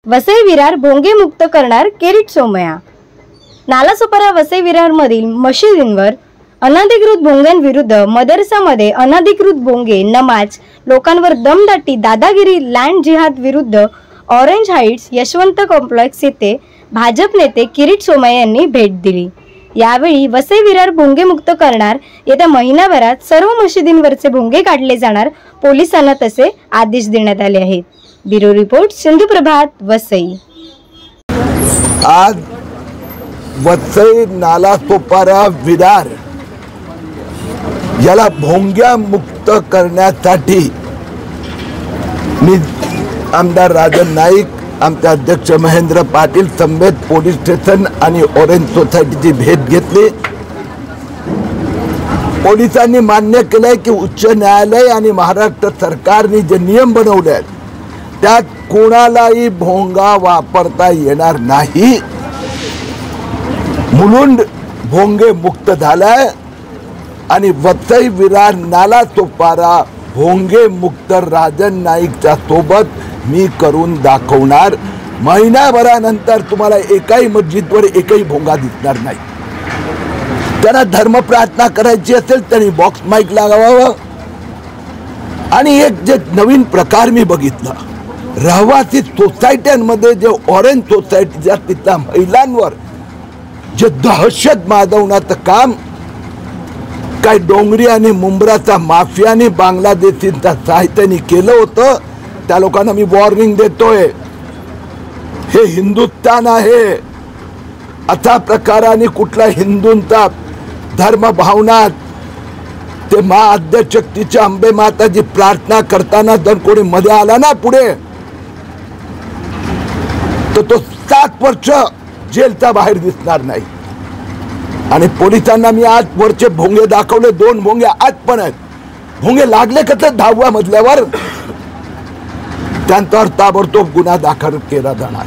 वसई विरार भोंगे मुक्त करणार किरीट सोमय्या। नालासोपारा वसई विरार मधील मशिदींवर अनधिकृत भोंग्यांविरुद्ध मदरसामध्ये अनधिकृत भोंगे नमाज लोकांवर दमदाटी दादागिरी लँड जिहाद विरुद्ध ऑरेंज हाइट्स यशवंत कॉम्प्लेक्स येथे भाजप नेते किरीट सोमय्या यांनी भेट दिली। यावेळी वसई विरार भोंगे मुक्त करणार येत्या महिनाभरात सर्व मशिदींवरचे भोंगे काढले जाणार, पोलिसांना तसे आदेश देण्यात आले आहेत। ब्युरो रिपोर्ट सिंधू प्रभात वसई। आज वसई नालासोपारा विरार याला भोंग्या मुक्त करण्यासाठी मी आमदार राजन नाईक, आमचे अध्यक्ष महेंद्र पाटील समेत पोलीस स्टेशन आणि ऑरेंज सोसायटीची भेट घेतली। पोलिसांनी मान्य केलंय की उच्च न्यायालय आणि महाराष्ट्र सरकारने जे नियम बनवले आहेत त्यात कोणालाही भोंगा वापरता येणार नाही। मुलुंड भोंगे मुक्त झालाय आणि वसई विरार नालासोपारा भोंगे मुक्त राजन नाईकच्या सोबत मी करून दाखवणार। महिनाभरानंतर तुम्हाला एकाही मस्जिदवर एकही भोंगा दिसणार नाही। त्यांना धर्म प्रार्थना करायची असेल त्यांनी बॉक्स माईक लावावं। आणि एक जे नवीन प्रकार मी बघितला, रहिवासी सोसायट्यांमध्ये जे ऑरेंज सोसायटीच्या तिथल्या महिलांवर जे दहशत माजवण्याचं काम काय डोंगरी आणि मुंब्राचा माफियाने बांगलादेशींच्या सहाय्याने केलं होतं, त्या लोकांना मी वॉर्निंग देतोय, हे हिंदुस्थान आहे। अशा प्रकाराने कुठला हिंदूंचा धर्म भावनात ते महाआद्यशक्तीच्या अंबे माताची प्रार्थना करताना जर कोणी मध्ये आला ना पुढे तर तो 7 वर्ष जेलच्या बाहेर दिसणार नाही। आणि पोलिसांना मी आज वरचे भोंगे दाखवले, 2 भोंगे आज पण आहेत। भोंगे लागले कसं 10व्या मजल्यावर त्यांच्यावर ताबडतोब गुन्हा दाखल केला जाणार।